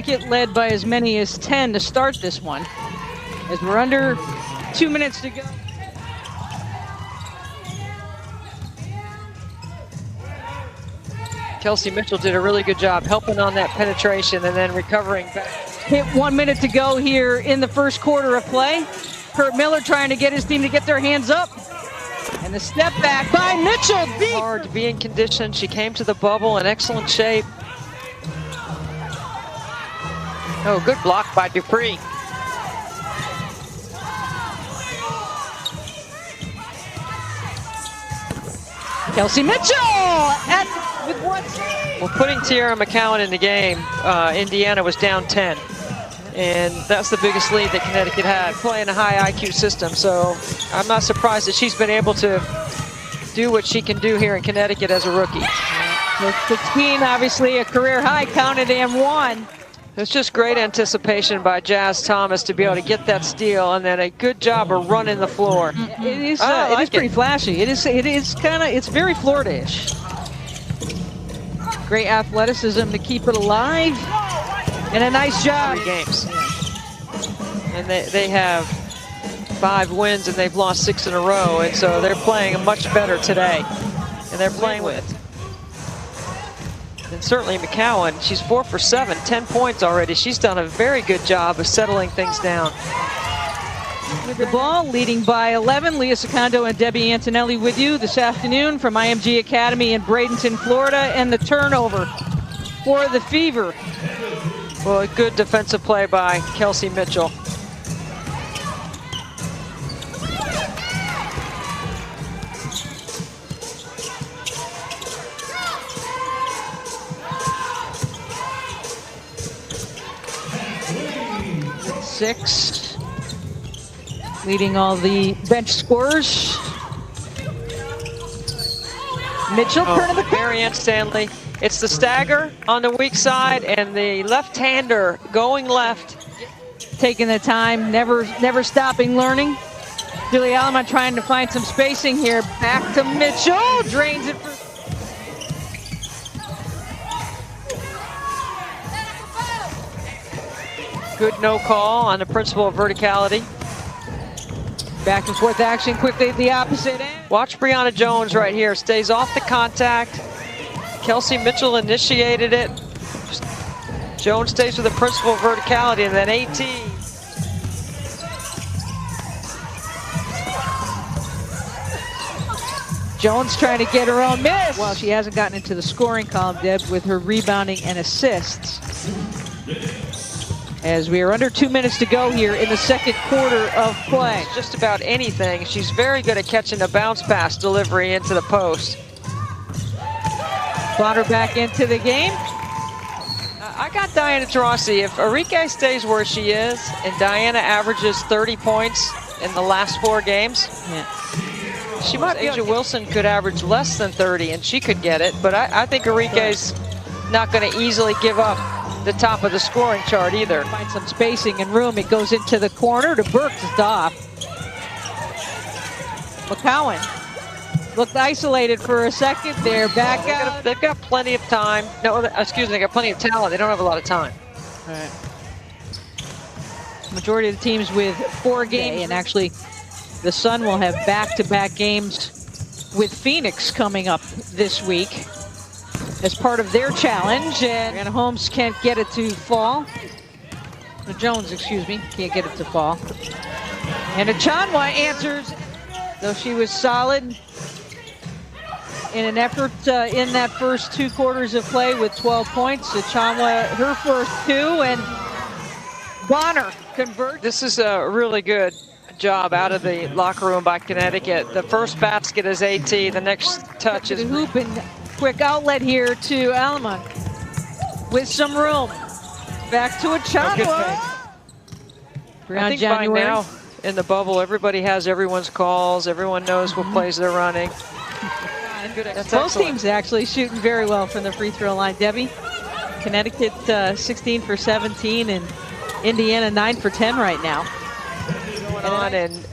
Get led by as many as 10 to start this one, as we're under 2 minutes to go. Kelsey Mitchell did a really good job helping on that penetration and then recovering back. Hit 1 minute to go here in the first quarter of play. Kurt Miller trying to get his team to get their hands up. And the step back by Mitchell. Hard to be in condition. She came to the bubble in excellent shape. Oh, good block by Dupree. Kelsey Mitchell with what? Well, putting Tiara McCowan in the game, Indiana was down 10. And that's the biggest lead that Connecticut had, playing a high IQ system. So I'm not surprised that she's been able to do what she can do here in Connecticut as a rookie. With 16, obviously a career high, counted M1. It's just great anticipation by Jazz Thomas to be able to get that steal, and then a good job of running the floor. It is pretty flashy. It's very Florida-ish. Great athleticism to keep it alive, and a nice job. 3 games. And they have 5 wins, and they've lost 6 in a row, and so they're playing much better today. And they're playing with it. And certainly McCowan, she's 4 for 7, 10 points already. She's done a very good job of settling things down. With the ball, leading by 11, Leah Secondo and Debbie Antonelli with you this afternoon from IMG Academy in Bradenton, Florida, and the turnover for the Fever. Well, a good defensive play by Kelsey Mitchell. Six, leading all the bench scorers. Mitchell, turn of the Marianne Stanley. It's the stagger on the weak side and the left-hander going left. Taking the time, never stopping learning. Julie Alama trying to find some spacing here. Back to Mitchell, drains it for... Good no call on the principle of verticality. Back and forth action quickly at the opposite end. Watch Brianna Jones right here. Stays off the contact. Kelsey Mitchell initiated it. Jones stays with the principle of verticality, and then 18. Jones trying to get her own miss. Well, she hasn't gotten into the scoring column, Deb, with her rebounding and assists. As we are under 2 minutes to go here in the second quarter of play. Just about anything. She's very good at catching a bounce pass delivery into the post. Bonner back into the game. I got Diana Taurasi. If Arike stays where she is and Diana averages 30 points in the last 4 games, she might be. Asia Wilson could average less than 30 and she could get it, but I think Arike's not going to easily give up the top of the scoring chart either. Find some spacing and room. It goes into the corner to Bergdorf. McCowan looked isolated for a second there. Back out. They've got plenty of time. No, excuse me, they got plenty of talent. They don't have a lot of time. All right. Majority of the teams with 4 games, and actually the Sun will have back-to-back games with Phoenix coming up this week as part of their challenge, and Holmes can't get it to fall. Jones, excuse me, can't get it to fall. And Achanwa answers, though she was solid in an effort in that first 2 quarters of play with 12 points. Achanwa, her first 2, and Bonner converts. This is a really good job out of the locker room by Connecticut. The first basket is AT, the next touch is... Hoop and quick outlet here to Alman with some room. Back to Achanwa. I think by now in the bubble, everybody has everyone's calls. Everyone knows what plays they're running. Both teams actually shooting very well from the free throw line. Debbie, Connecticut 16 for 17 and Indiana 9 for 10 right now. Going on, and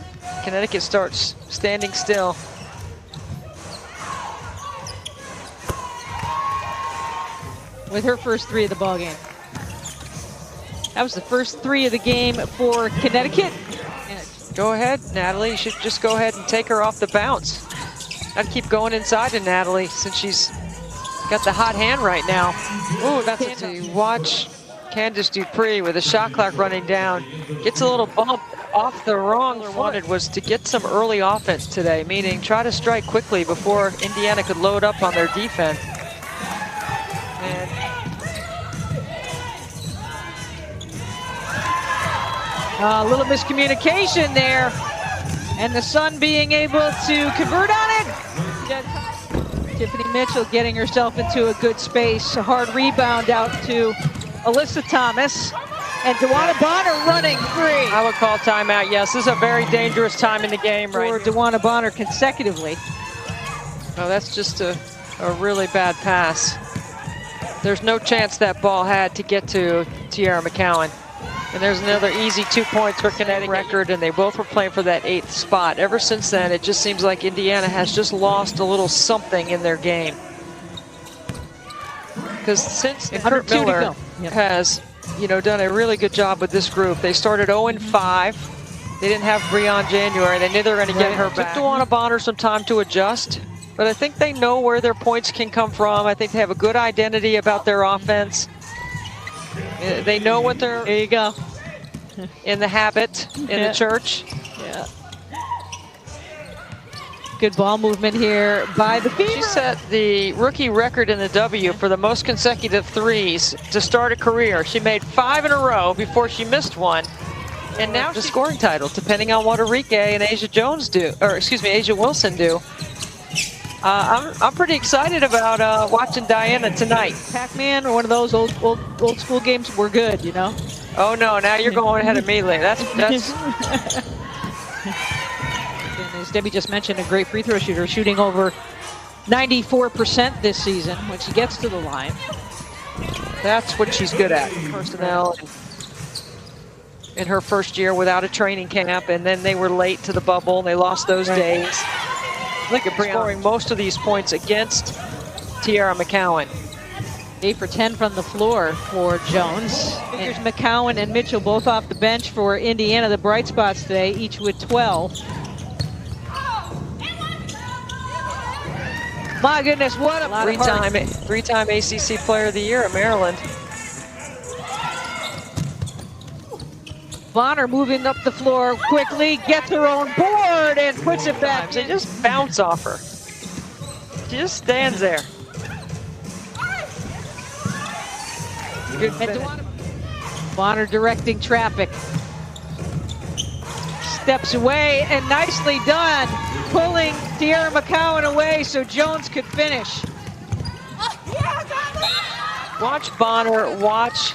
Connecticut starts standing still. With her first 3 of the ball game. That was the first 3 of the game for Connecticut. Go ahead, Natalie. You should just go ahead and take her off the bounce. I'd keep going inside to Natalie since she's got the hot hand right now. Ooh, that's a watch. Candice Dupree with a shot clock running down. Gets a little bump off the wrong foot. Wanted was to get some early offense today, meaning try to strike quickly before Indiana could load up on their defense. And a little miscommunication there. And the Sun being able to convert on it. Tiffany Mitchell getting herself into a good space. A hard rebound out to Alyssa Thomas. And DeWanna Bonner running free. I would call timeout, yes. This is a very dangerous time in the game right for DeWanna Bonner consecutively. Oh, that's just a really bad pass. There's no chance that ball had to get to Tiara McCowan. And there's another easy 2 points for Connecticut record, and they both were playing for that 8th spot. Ever since then, it just seems like Indiana has just lost a little something in their game. Because since Kurt Miller has, done a really good job with this group. They started 0-5. They didn't have Breon January. They knew they were going to get her back. Took DeWanna Bonner some time to adjust, but I think they know where their points can come from. I think they have a good identity about their offense. They know what they're there you go. in the habit in the church. Yeah. Good ball movement here by the Fever. She set the rookie record in the W for the most consecutive threes to start a career. She made 5 in a row before she missed one. And now the scoring title, depending on what Arike and Asia Jones do, or excuse me, Asia Wilson do. I'm pretty excited about watching Diana tonight. Pac-Man or one of those old school games were good, Oh no, now you're going ahead of me, Lee. That's And as Debbie just mentioned, a great free throw shooter, shooting over 94% this season when she gets to the line. That's what she's good at. Personnel in her first year without a training camp, and then they were late to the bubble and they lost those days. Look at Breon scoring most of these points against Tiara McCowan. 8 for 10 from the floor for Jones. Here's McCowan and Mitchell both off the bench for Indiana, the bright spots today, each with 12. My goodness, what a three-time ACC Player of the Year at Maryland. Bonner moving up the floor quickly, gets her own board and puts it back. They just bounce off her. She just stands there. Bonner directing traffic. Steps away and nicely done, pulling Tiara McCowan away so Jones could finish. Watch Bonner, watch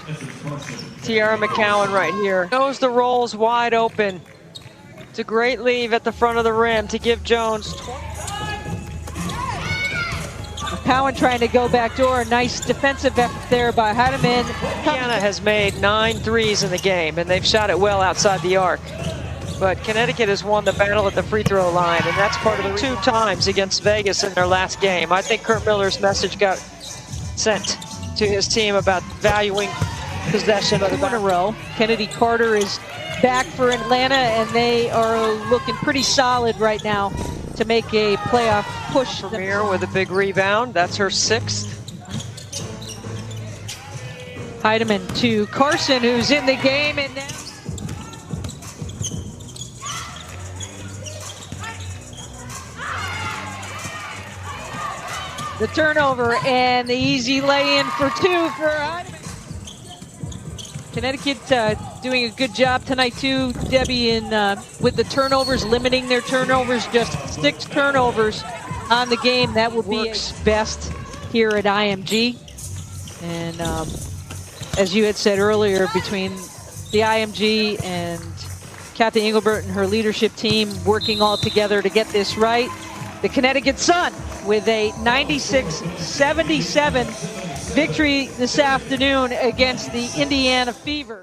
Tiara McCowan right here. Knows the roll's wide open. It's a great leave at the front of the rim to give Jones 20. McCowan trying to go back door. Nice defensive effort there by Heidemann. Indiana has made 9 threes in the game, and they've shot it well outside the arc. But Connecticut has won the battle at the free throw line, and that's part of the 2 times against Vegas in their last game. I think Kurt Miller's message got sent to his team about valuing possession of the in a row. Kennedy Carter is back for Atlanta, and they are looking pretty solid right now to make a playoff push. Premier with a big rebound. That's her 6th. Heidemann to Carson, who's in the game, and now the turnover and the easy lay-in for 2 for Heidemann. Connecticut doing a good job tonight too, Debbie, in with the turnovers, limiting their turnovers, just 6 turnovers on the game. That would be best here at IMG. And as you had said earlier, between the IMG and Kathy Engelbert and her leadership team working all together to get this right, the Connecticut Sun with a 96-77 victory this afternoon against the Indiana Fever.